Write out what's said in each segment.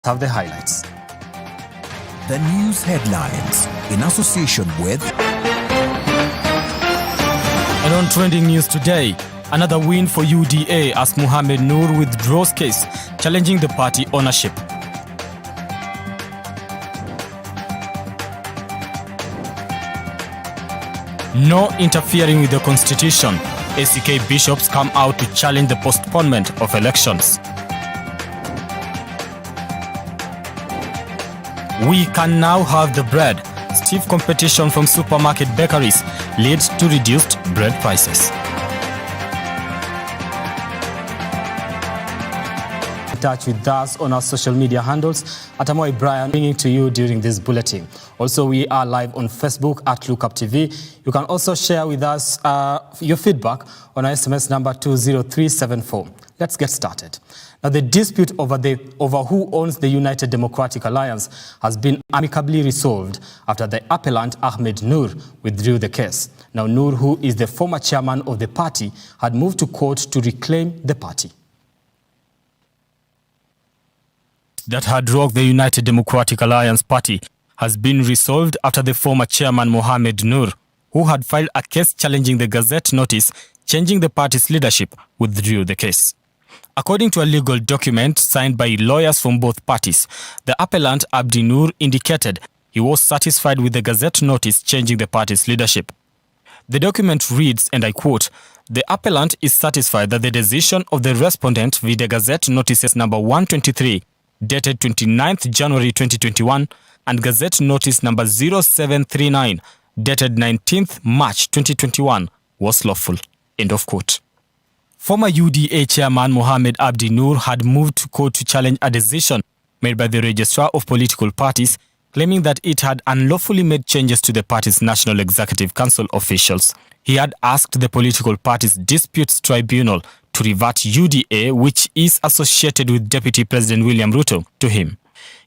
have the highlights. The news headlines in association with... And on trending news today, another win for UDA as Mohamed Noor withdraws case challenging the party ownership. No interfering with the constitution. ACK bishops come out to challenge the postponement of elections. We can now have the bread. Stiff competition from supermarket bakeries leads to reduced bread prices. In touch with us on our social media handles at Amoy Brian, bringing to you during this bulletin. Also, we are live on Facebook at Lookup TV. You can also share with us your feedback on our SMS number 20374. Let's get started. Now, the dispute over who owns the United Democratic Alliance has been amicably resolved after the appellant Ahmed Noor withdrew the case. Now, Noor, who is the former chairman of the party, had moved to court to reclaim the party. That had rocked the United Democratic Alliance party has been resolved after the former chairman Mohamed Noor, who had filed a case challenging the Gazette notice changing the party's leadership, withdrew the case. According to a legal document signed by lawyers from both parties, the appellant Abdi Noor indicated he was satisfied with the Gazette notice changing the party's leadership. The document reads, and I quote, "The appellant is satisfied that the decision of the respondent via the Gazette notices number 123, dated 29th January 2021, and Gazette notice number 0739, dated 19th March 2021, was lawful." End of quote. Former UDA chairman Mohamed Abdi Noor had moved to court to challenge a decision made by the Registrar of Political Parties, claiming that it had unlawfully made changes to the party's National Executive Council officials. He had asked the political party's disputes tribunal to revert UDA, which is associated with Deputy President William Ruto, to him.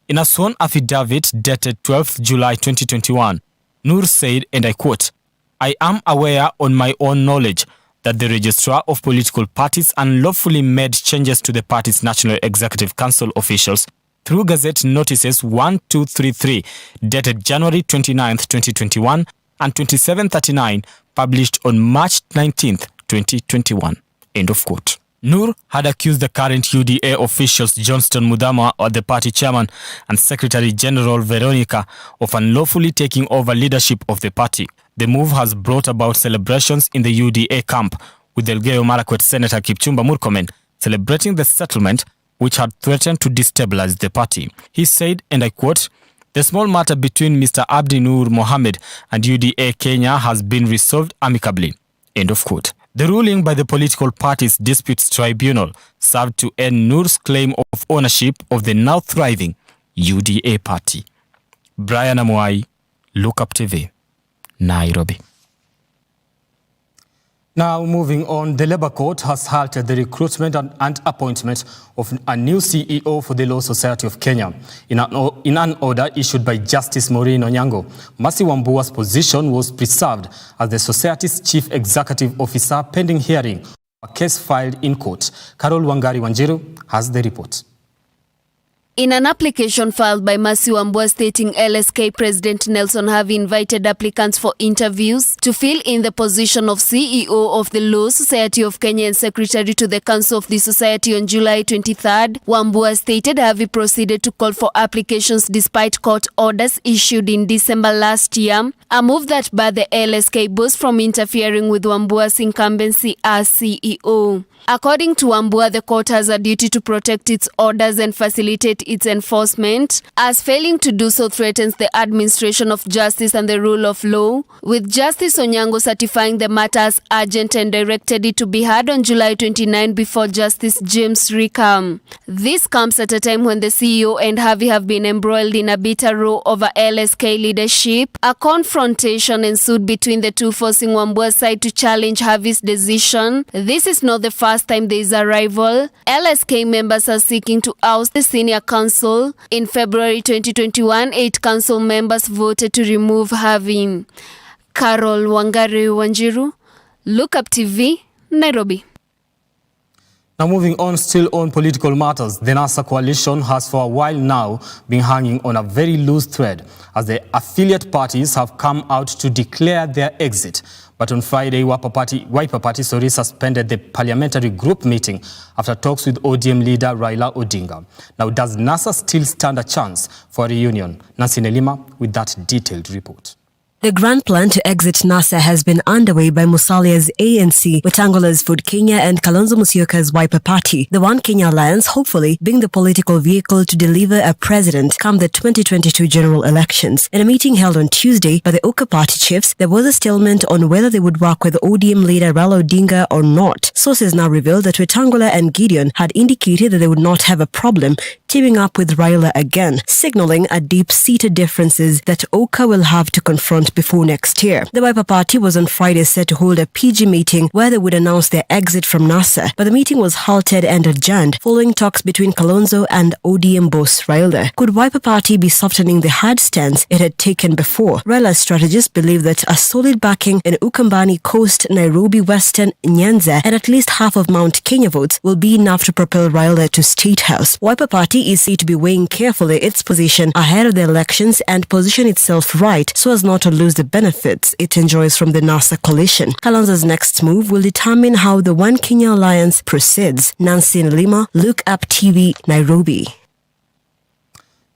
In a sworn affidavit dated 12th July 2021, Noor said, and I quote, "I am aware on my own knowledge that the Registrar of Political Parties unlawfully made changes to the party's National Executive Council officials through Gazette notices 1233, dated January 29th, 2021, and 2739, published on March 19th, 2021. End of quote. Noor had accused the current UDA officials Johnston Muthama, or the party chairman, and Secretary General Veronica of unlawfully taking over leadership of the party. The move has brought about celebrations in the UDA camp, with Elgeyo Marakwet Senator Kipchumba Murkomen celebrating the settlement which had threatened to destabilize the party. He said, and I quote, "The small matter between Mr. Abdi Noor Mohamed and UDA Kenya has been resolved amicably." End of quote. The ruling by the political party's disputes tribunal served to end Noor's claim of ownership of the now thriving UDA party. Brian Amoy, Lookup TV, Nairobi. Now, moving on, the Labour Court has halted the recruitment and appointment of a new CEO for the Law Society of Kenya. In an order issued by Justice Maureen Onyango, Mercy Wambua's position was preserved as the Society's Chief Executive Officer pending hearing of a case filed in court. Carol Wangari Wanjiru has the report. In an application filed by Mercy Wambua stating LSK President Nelson have invited applicants for interviews to fill in the position of CEO of the Law Society of Kenya and Secretary to the Council of the Society on July 23rd, Wambua stated Harvey proceeded to call for applications despite court orders issued in December last year, a move that barred the LSK boss from interfering with Wambua's incumbency as CEO. According to Wambua, the court has a duty to protect its orders and facilitate its enforcement, as failing to do so threatens the administration of justice and the rule of law, with Justice Onyango certifying the matter as urgent and directed it to be heard on July 29 before Justice James Rickham. This comes at a time when the CEO and Harvey have been embroiled in a bitter row over LSK leadership. A confrontation ensued between the two, forcing Wambua's side to challenge Harvey's decision. This is not the first time there is a rival. LSK members are seeking to oust the senior counsel. In February 2021, 8 council members voted to remove Harvey. Carol Wangari Wanjiru, Lookup TV, Nairobi. Now moving on, still on political matters, the NASA coalition has for a while now been hanging on a very loose thread as the affiliate parties have come out to declare their exit. But on Friday, Wiper Party suspended the parliamentary group meeting after talks with ODM leader Raila Odinga. Now, does NASA still stand a chance for a reunion? Nancy Nelima with that detailed report. The grand plan to exit NASA has been underway by Musalia's ANC, Wetangula's Ford Kenya and Kalonzo Musyoka's Wiper Party, the One Kenya Alliance hopefully being the political vehicle to deliver a president come the 2022 general elections. In a meeting held on Tuesday by the Oka Party chiefs, there was a stalemate on whether they would work with ODM leader Raila Odinga or not. Sources now reveal that Wetangula and Gideon had indicated that they would not have a problem teaming up with Raila again, signaling a deep-seated differences that Oka will have to confront before next year. The Wiper Party was on Friday set to hold a PG meeting where they would announce their exit from NASA, but the meeting was halted and adjourned following talks between Kalonzo and ODM boss Raila. Could Wiper Party be softening the hard stance it had taken before? Raila's strategists believe that a solid backing in Ukambani Coast, Nairobi Western, Nyanza and at least half of Mount Kenya votes will be enough to propel Raila to State House. Wiper Party is said to be weighing carefully its position ahead of the elections and position itself right so as not to lose the benefits it enjoys from the NASA coalition. Kalonzo's next move will determine how the One Kenya Alliance proceeds. Nancy Nelima, Look Up TV, Nairobi.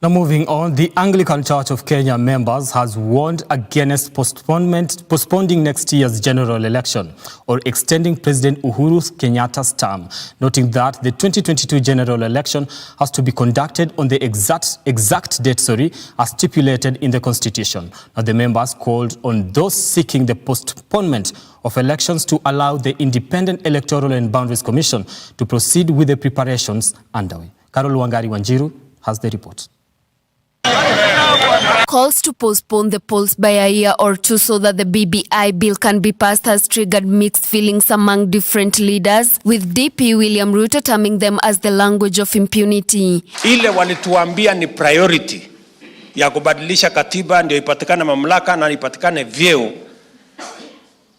Now moving on, the Anglican Church of Kenya members has warned against postponing next year's general election or extending President Uhuru Kenyatta's term, noting that the 2022 general election has to be conducted on the exact date, as stipulated in the Constitution. Now the members called on those seeking the postponement of elections to allow the Independent Electoral and Boundaries Commission to proceed with the preparations underway. Carol Wangari Wanjiru has the report. Calls to postpone the polls by a year or two so that the BBI bill can be passed has triggered mixed feelings among different leaders, with DP William Ruto terming them as the language of impunity. Ile walituambia ni priority ya kubadilisha katiba ndio ipatikane mamlaka na ipatikane vyeo,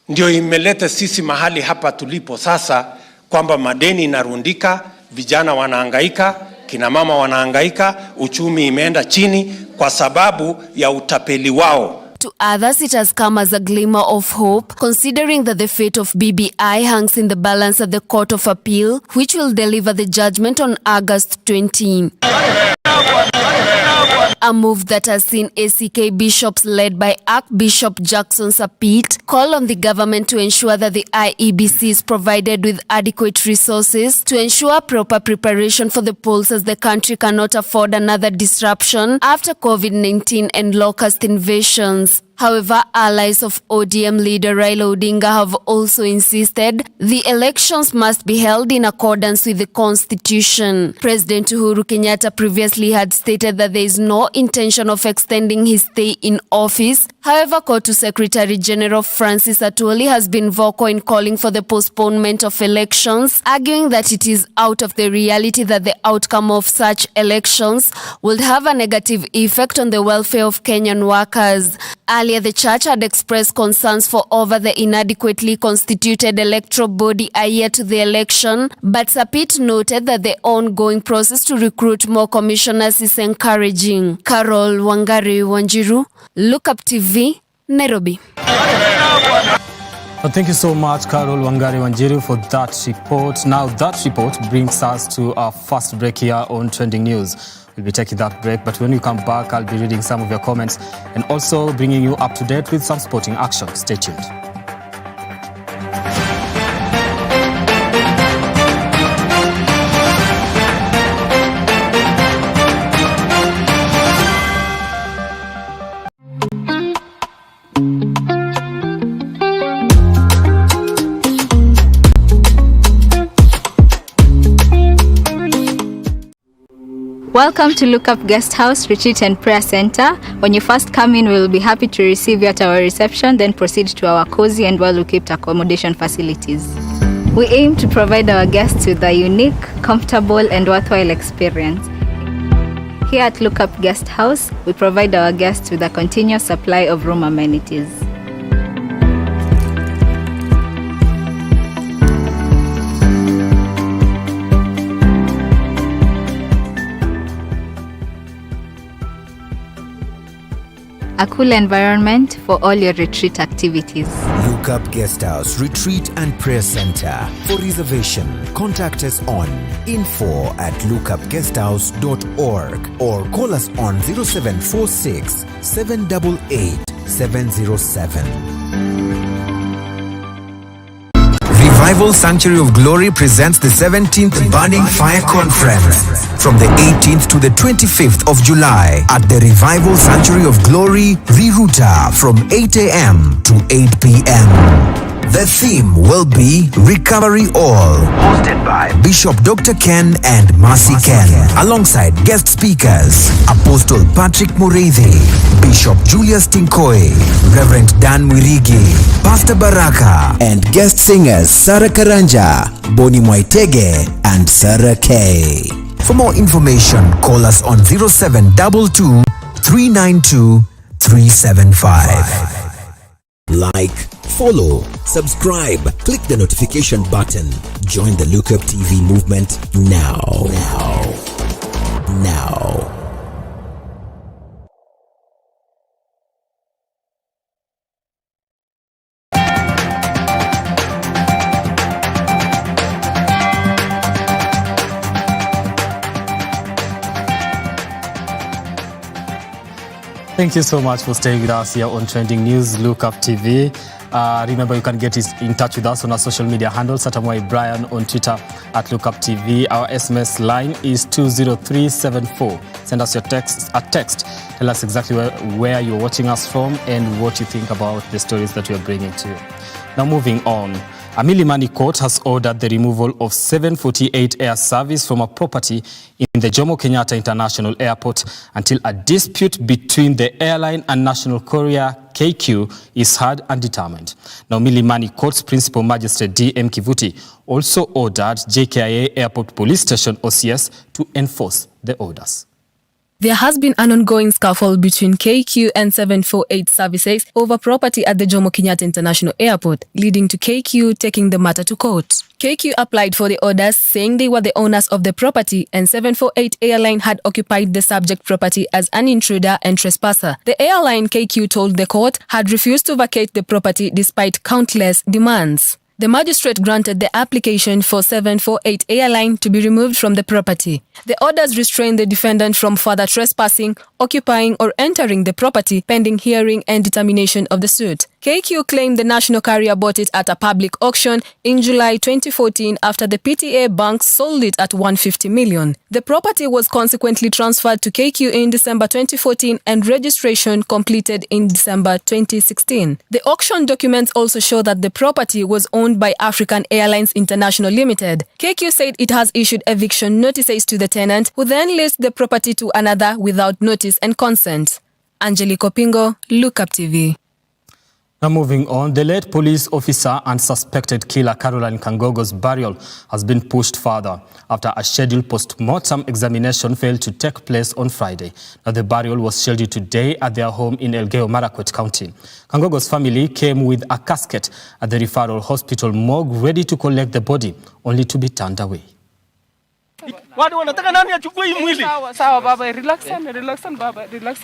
ndio imeleta sisi mahali hapa tulipo sasa, kwamba madeni inarundika, vijana wanahangaika, kina mama wanahangaika, uchumi imeenda chini kwa sababu ya utapeli wao. To others, it has come as a glimmer of hope, considering that the fate of BBI hangs in the balance at the Court of Appeal, which will deliver the judgment on August 20. A move that has seen ACK bishops led by Archbishop Jackson Sapit call on the government to ensure that the IEBC is provided with adequate resources to ensure proper preparation for the polls, as the country cannot afford another disruption after COVID-19 and locust invasions. However, allies of ODM leader Raila Odinga have also insisted the elections must be held in accordance with the Constitution. President Uhuru Kenyatta previously had stated that there is no intention of extending his stay in office. However, Kotu Secretary General Francis Atwoli has been vocal in calling for the postponement of elections, arguing that it is out of the reality that the outcome of such elections would have a negative effect on the welfare of Kenyan workers. Earlier, the church had expressed concerns for over the inadequately constituted electoral body a year to the election, but Sapit noted that the ongoing process to recruit more commissioners is encouraging. Carol Wangari Wanjiru, Look Up TV, Nairobi. Well, thank you so much, Carol Wangari Wanjiru, for that report. Now, that report brings us to our first break here on Trending News. We'll be taking that break, but when we come back, I'll be reading some of your comments and also bringing you up to date with some sporting action. Stay tuned. Welcome to Look Up Guest House, Retreat and Prayer Center. When you first come in, we will be happy to receive you at our reception, then proceed to our cozy and well-equipped accommodation facilities. We aim to provide our guests with a unique, comfortable and worthwhile experience. Here at Look Up Guest House, we provide our guests with a continuous supply of room amenities. a cool environment for all your retreat activities. Look Up Guest House Retreat and Prayer Center. For reservation, contact us on info@lookupguesthouse.org or call us on 0746 788 707. Revival Sanctuary of Glory presents the 17th Burning Fire Conference from the 18th to the 25th of July at the Revival Sanctuary of Glory, Riruta, from 8 a.m. to 8 p.m. The theme will be Recovery All, hosted by Bishop Dr. Ken and Mercy Ken, alongside guest speakers Apostle Patrick Mureithi, Bishop Julius Tinkoi, Reverend Dan Mwirigi, Pastor Baraka, and guest singers Sarah Karanja, Boni Mwaitege, and Sarah K. For more information, call us on 0722 392 375. Like, follow, subscribe, click the notification button. Join the Look Up TV movement now. Thank you so much for staying with us here on Trending News, Look Up TV. Remember, you can get in touch with us on our social media handles, Satamwai Brian on Twitter at Look Up TV. Our SMS line is 20374. Send us your text. Tell us exactly where you're watching us from and what you think about the stories that we are bringing to you. Now, moving on. A Milimani court has ordered the removal of 748 air service from a property in the Jomo Kenyatta International Airport until a dispute between the airline and national courier KQ is heard and determined. Now, Milimani Court's Principal Magistrate D.M. Kivuti also ordered JKIA Airport Police Station OCS to enforce the orders. There has been an ongoing scuffle between KQ and 748 services over property at the Jomo Kenyatta International Airport, leading to KQ taking the matter to court. KQ applied for the orders, saying they were the owners of the property and 748 airline had occupied the subject property as an intruder and trespasser. The airline, KQ told the court, had refused to vacate the property despite countless demands. The magistrate granted the application for 748 airline to be removed from the property. The orders restrain the defendant from further trespassing, occupying or entering the property pending hearing and determination of the suit. KQ claimed the national carrier bought it at a public auction in July 2014 after the PTA bank sold it at 150 million. The property was consequently transferred to KQ in December 2014 and registration completed in December 2016. The auction documents also show that the property was owned by African Airlines International Limited. KQ said it has issued eviction notices to the tenant, who then leased the property to another without notice and consent. Angelique Opingo, Look Up TV. Now moving on, the late police officer and suspected killer Caroline Kangogos' burial has been pushed further after a scheduled post-mortem examination failed to take place on Friday. Now the burial was scheduled today at their home in Elgeyo Marakwet County. Kangogos' family came with a casket at the referral hospital morgue ready to collect the body, only to be turned away. Watu wanataka nani achukue hii mwili? Sawa baba, relax baba, relax.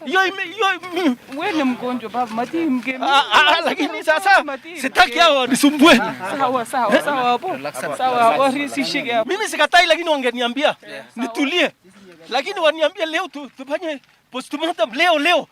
Wewe ni mgonjwa baba, mati mgeni. Lakini sasa sitaki hao wanisumbue. Sawa hapo. Sawa, wasishike hapo. Mimi sikatai, lakini wangeniambia nitulie. Lakini waniambia leo tufanye postmortem leo.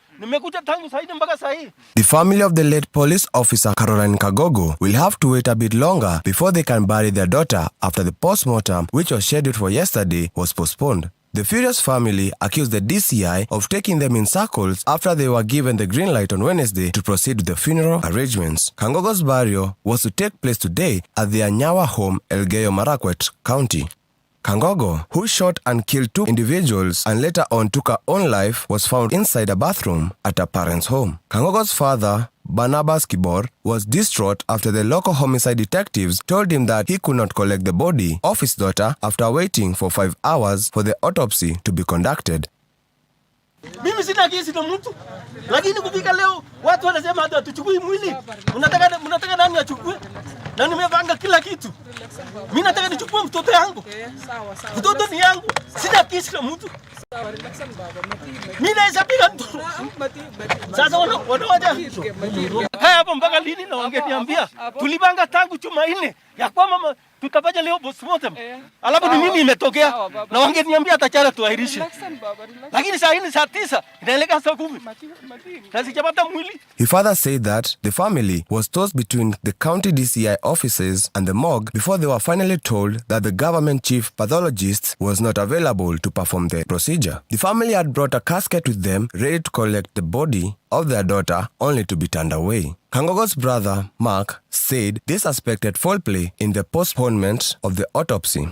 The family of the late police officer Caroline Kagogo will have to wait a bit longer before they can bury their daughter after the post-mortem, which was scheduled for yesterday, was postponed. The furious family accused the DCI of taking them in circles after they were given the green light on Wednesday to proceed with the funeral arrangements. Kangogos' burial was to take place today at their Nyawa home, Elgeyo Marakwet County. Kangogo, who shot and killed 2 individuals and later on took her own life, was found inside a bathroom at her parents' home. Kangogo's father, Barnabas Kibor, was distraught after the local homicide detectives told him that he could not collect the body of his daughter after waiting for 5 hours for the autopsy to be conducted. Mimi Mimi sina kesi na mtu. Lakini kufika leo watu wanasema hata tuchukui mwili. Mnataka nani achukue? Na nimepanga kila kitu. Mimi nataka nichukue mtoto yangu. Mtoto ni yangu. Sina kesi na mtu. Mimi naweza piga mtu. Sasa wanawaja. Haya hapo mpaka lini na wangeniambia? Tulipanga tangu Jumanne ya kwamba tutafanya leo postmortem. Alafu ni nini imetokea? Na wangeniambia atachara tuahirishe. Lakini saa hii saa 9 inaelekea saa 10. Na sijapata mwili. He further said that the family was tossed between the county DCI offices and the morgue before they were finally told that the government chief pathologist was not available to perform the procedure. The family had brought a casket with them ready to collect the body of their daughter only to be turned away. Kangogos' brother, Mark, said they suspected foul play in the postponement of the autopsy.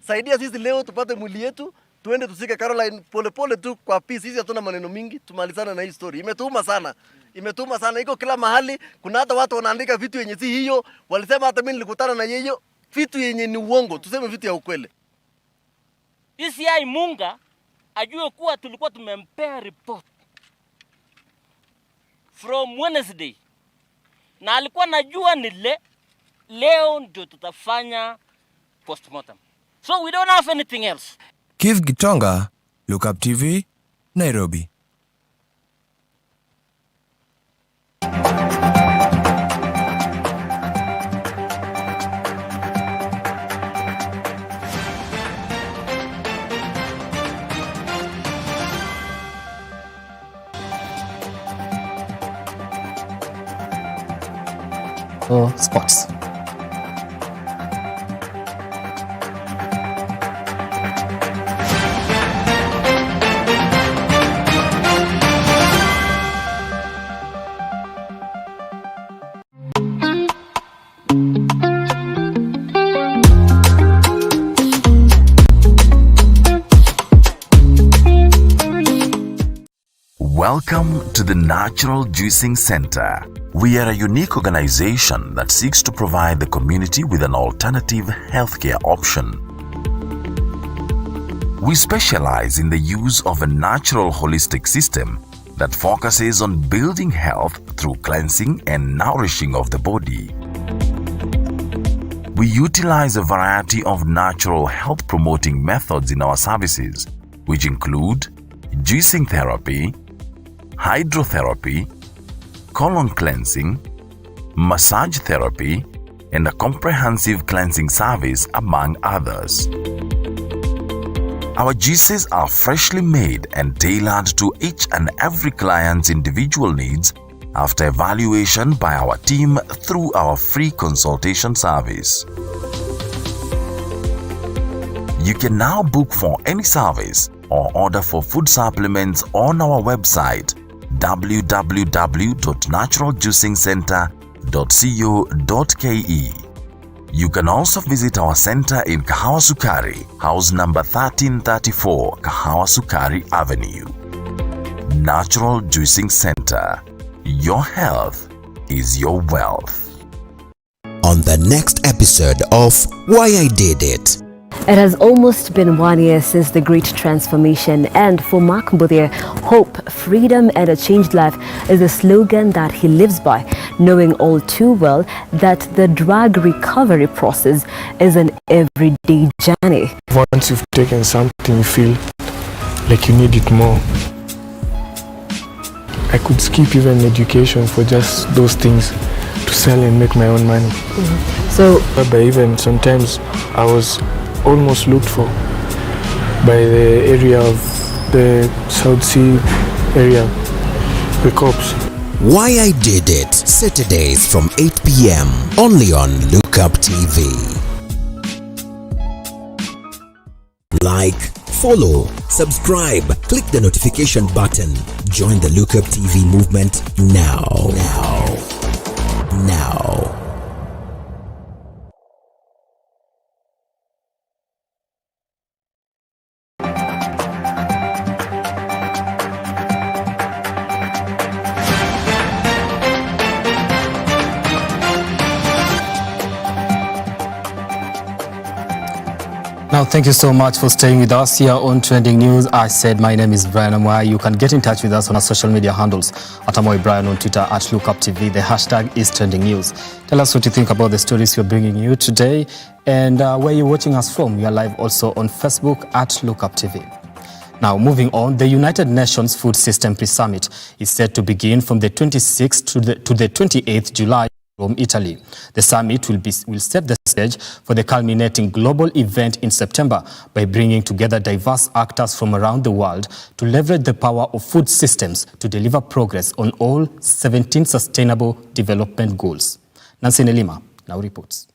Saidia sisi leo tupate mwili yetu, tuende tusike Caroline pole tu kwa peace. Sisi hatuna maneno mingi, tumalizana na hii story. Imetuuma sana, iko kila mahali. Kuna hata watu wanaandika vitu yenye si hiyo. Walisema hata mimi nilikutana na yeye, vitu yenye ni uongo, tuseme vitu ya ukweli. DCI Munga ajue kuwa tulikuwa tumempea report from Wednesday. Na alikuwa najua ni leo ndio tutafanya postmortem. So we don't have anything else. Keith Gitonga, Look Up TV, Nairobi. Sports. Welcome to the Natural Juicing Center. We are a unique organization that seeks to provide the community with an alternative healthcare option. We specialize in the use of a natural holistic system that focuses on building health through cleansing and nourishing of the body. We utilize a variety of natural health promoting methods in our services, which include juicing therapy, hydrotherapy, colon cleansing, massage therapy, and a comprehensive cleansing service, among others. Our juices are freshly made and tailored to each and every client's individual needs after evaluation by our team through our free consultation service. You can now book for any service or order for food supplements on our website www.naturaljuicingcenter.co.ke. You can also visit our center in Kahawa Sukari, house number 1334, Kahawa Sukari Avenue. Natural Juicing Center. Your health is your wealth. On the next episode of Why I Did It. It has almost been 1 year since the Great Transformation, and for Mark Mbudhia, hope, freedom and a changed life is the slogan that he lives by, knowing all too well that the drug recovery process is an everyday journey. Once you've taken something, you feel like you need it more. I could skip even education for just those things to sell and make my own money. So, but even sometimes I was almost looked for by the area of the South Sea area, the cops. Why I Did It, Saturdays from 8 p.m. only on Look Up TV. Like, follow, subscribe, click the notification button. Join the Look Up TV movement now. Now, thank you so much for staying with us here on Trending News. I said my name is Brian Amwai. You can get in touch with us on our social media handles at Amoy Brian on Twitter, at LookUpTV. The hashtag is Trending News. Tell us what you think about the stories we're bringing you today and where you're watching us from. We are live also on Facebook at LookUpTV. Now, moving on, the United Nations Food System Pre-Summit is set to begin from the 26th to the 28th July. From Italy. The summit will set the stage for the culminating global event in September by bringing together diverse actors from around the world to leverage the power of food systems to deliver progress on all 17 Sustainable Development Goals. Nancy Nelima now reports.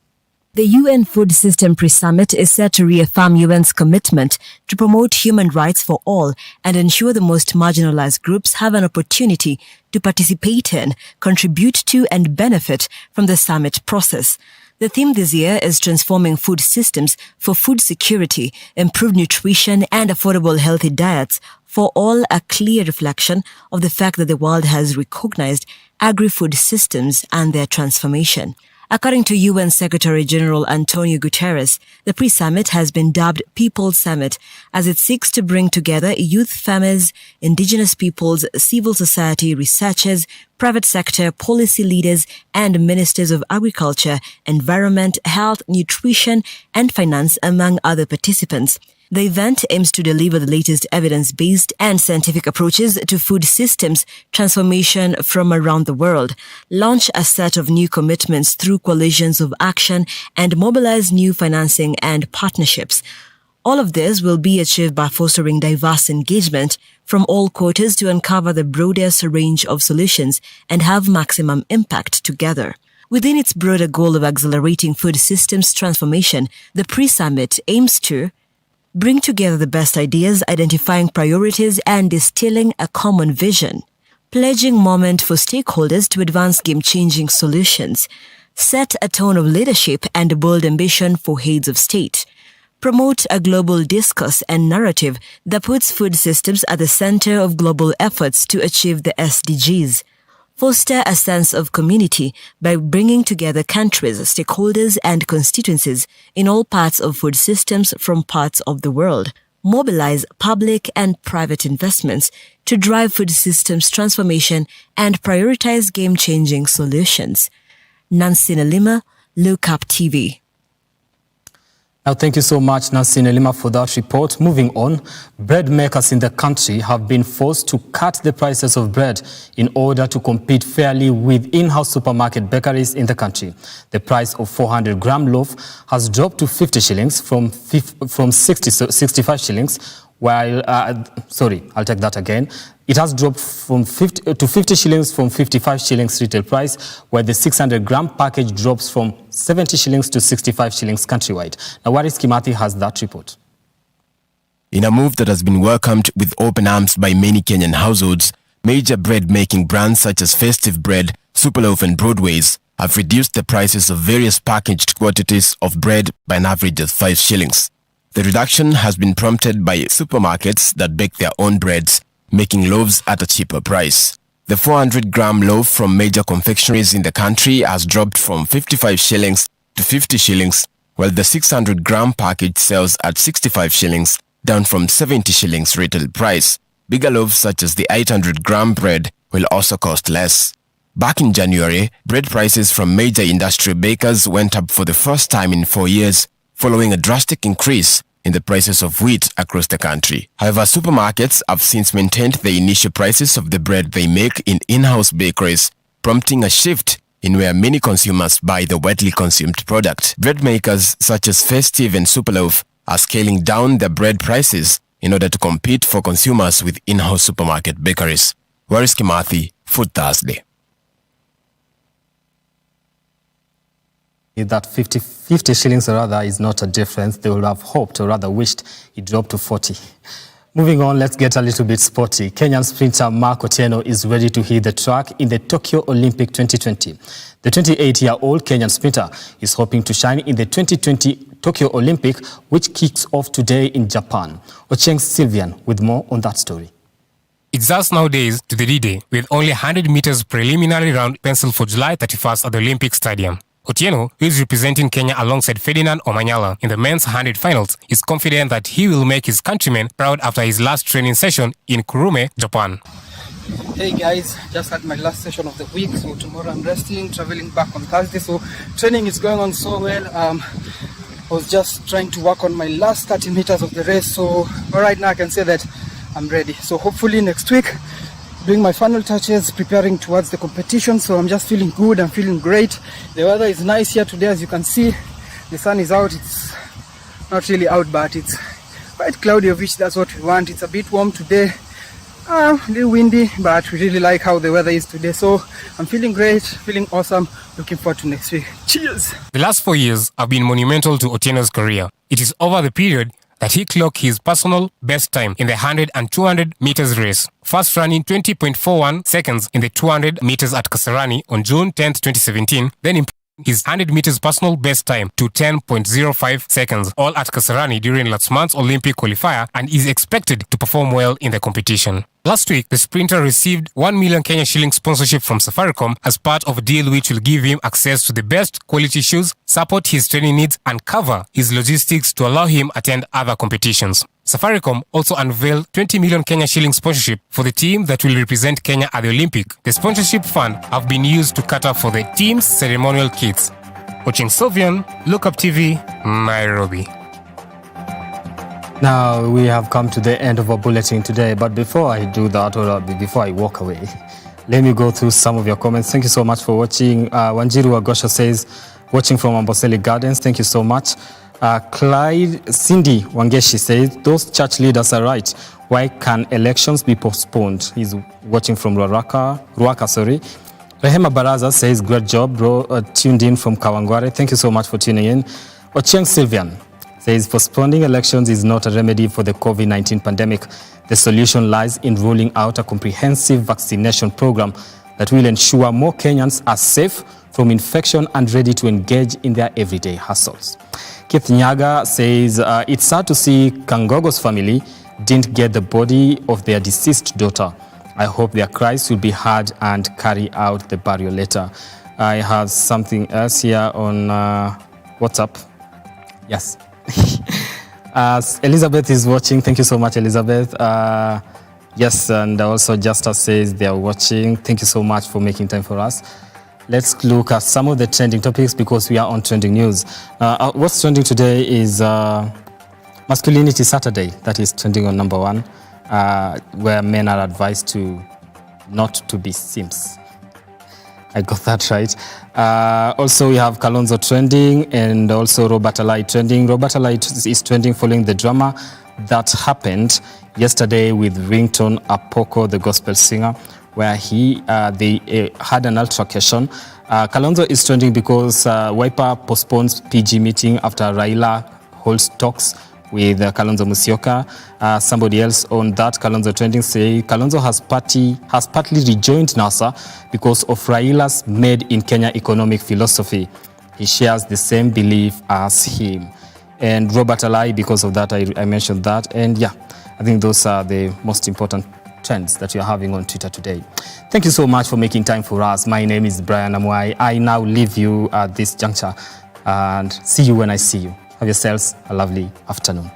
The UN Food System Pre-Summit is set to reaffirm UN's commitment to promote human rights for all and ensure the most marginalized groups have an opportunity to participate in, contribute to, and benefit from the summit process. The theme this year is transforming food systems for food security, improved nutrition, and affordable healthy diets for all, a clear reflection of the fact that the world has recognized agri-food systems and their transformation. According to UN Secretary-General Antonio Guterres, the pre-summit has been dubbed People's Summit as it seeks to bring together youth farmers, indigenous peoples, civil society, researchers, private sector, policy leaders, and ministers of agriculture, environment, health, nutrition, and finance, among other participants. The event aims to deliver the latest evidence-based and scientific approaches to food systems transformation from around the world, launch a set of new commitments through coalitions of action, and mobilize new financing and partnerships. All of this will be achieved by fostering diverse engagement from all quarters to uncover the broadest range of solutions and have maximum impact together. Within its broader goal of accelerating food systems transformation, the pre-summit aims to bring together the best ideas, identifying priorities, and distilling a common vision. Pledging moment for stakeholders to advance game-changing solutions. Set a tone of leadership and bold ambition for heads of state. Promote a global discourse and narrative that puts food systems at the center of global efforts to achieve the SDGs. Foster a sense of community by bringing together countries, stakeholders, and constituencies in all parts of food systems from parts of the world. Mobilize public and private investments to drive food systems transformation and prioritize game-changing solutions. Nancy Nelima, Look Up TV. Now, thank you so much, Nancy Nelima, for that report. Moving on, bread makers in the country have been forced to cut the prices of bread in order to compete fairly with in-house supermarket bakeries in the country. The price of 400-gram loaf has dropped to 50 shillings from 65 shillings, while, I'll take that again. It has dropped from 50 shillings from 55 shillings retail price, where the 600-gram package drops from 70 shillings to 65 shillings countrywide. Now, Waris Kimathi has that report. In a move that has been welcomed with open arms by many Kenyan households, major bread-making brands such as Festive Bread, Superloaf and Broadways have reduced the prices of various packaged quantities of bread by an average of 5 shillings. The reduction has been prompted by supermarkets that bake their own breads, making loaves at a cheaper price. The 400-gram loaf from major confectionaries in the country has dropped from 55 shillings to 50 shillings, while the 600-gram package sells at 65 shillings, down from 70 shillings retail price. Bigger loaves such as the 800-gram bread will also cost less. Back in January, bread prices from major industrial bakers went up for the first time in 4 years, following a drastic increase in the prices of wheat across the country. However, supermarkets have since maintained the initial prices of the bread they make in in-house bakeries, prompting a shift in where many consumers buy the widely consumed product. Bread makers such as Festive and Superloaf are scaling down their bread prices in order to compete for consumers with in-house supermarket bakeries. Waris Kimathi, Food Thursday. That 50 shillings or rather is not a difference. They would have hoped or rather wished it dropped to 40. Moving on, let's get a little bit sporty. Kenyan sprinter Mark Otieno is ready to hit the track in the Tokyo Olympic 2020. The 28-year-old Kenyan sprinter is hoping to shine in the 2020 Tokyo Olympic, which kicks off today in Japan. Ocheng Sylvian with more on that story. It's just nowadays to the D-Day, with only 100 meters preliminary round penciled for July 31st at the Olympic Stadium. Otieno, who is representing Kenya alongside Ferdinand Omanyala in the men's 100 finals, is confident that he will make his countrymen proud after his last training session in Kurume, Japan. Hey guys, just had my last session of the week, so tomorrow I'm resting, traveling back on Thursday, so training is going on so well. I was just trying to work on my last 30 meters of the race, so right now I can say that I'm ready. So hopefully next week, doing my final touches, preparing towards the competition, so I'm just feeling good, I'm feeling great. The weather is nice here today, as you can see. The sun is out, it's not really out, but it's quite cloudy, of which that's what we want. It's a bit warm today. A little windy, but we really like how the weather is today. So I'm feeling great, feeling awesome, looking forward to next week. Cheers! The last 4 years have been monumental to Otieno's career. It is over the period that he clocked his personal best time in the 100 and 200 meters race, first running 20.41 seconds in the 200 meters at Kasarani on June 10, 2017, then improved his 100 meters personal best time to 10.05 seconds, all at Kasarani during last month's Olympic qualifier, and is expected to perform well in the competition. Last week, the sprinter received 1 million Kenya shilling sponsorship from Safaricom as part of a deal which will give him access to the best quality shoes, support his training needs, and cover his logistics to allow him attend other competitions. Safaricom also unveiled 20 million Kenya shilling sponsorship for the team that will represent Kenya at the Olympic. The sponsorship fund have been used to cater for the team's ceremonial kits. Watching Sylvian, Look Up TV, Nairobi. Now we have come to the end of our bulletin today, but before I do that, or before I walk away, let me go through some of your comments. Thank you so much for watching. Wanjiru Agosha says, watching from Amboseli Gardens, thank you so much. Cindy Wangeshi says, those church leaders are right. Why can elections be postponed? He's watching from Ruaka, sorry. Rehema Baraza says, great job, bro. Tuned in from Kawangware. Thank you so much for tuning in. Ochieng Sylvian says, postponing elections is not a remedy for the COVID-19 pandemic. The solution lies in rolling out a comprehensive vaccination program that will ensure more Kenyans are safe from infection and ready to engage in their everyday hustles. Keith Nyaga says, it's sad to see Kangogos family didn't get the body of their deceased daughter. I hope their cries will be heard and carry out the burial later. I have something else here on WhatsApp. Yes. Elizabeth is watching. Thank you so much, Elizabeth. Yes, and also Justa says they are watching. Thank you so much for making time for us. Let's look at some of the trending topics because we are on trending news. What's trending today is Masculinity Saturday. That is trending on number 1, where men are advised to not to be simps. I got that right. Also, we have Kalonzo trending and also Robert Alai trending. Robert Alai is trending following the drama that happened yesterday with Ringtone Apoko, the gospel singer, where they had an altercation. Kalonzo is trending because Wiper postpones PG meeting after Raila holds talks with Kalonzo Musyoka. Somebody else on that Kalonzo trending say Kalonzo has partly rejoined NASA because of Raila's made in Kenya economic philosophy. He shares the same belief as him. And Robert Alai, because of that, I mentioned that. And yeah, I think those are the most important trends that you're having on Twitter today. Thank you so much for making time for us. My name is Brian Amwai. I now leave you at this juncture and see you when I see you. Have yourselves a lovely afternoon.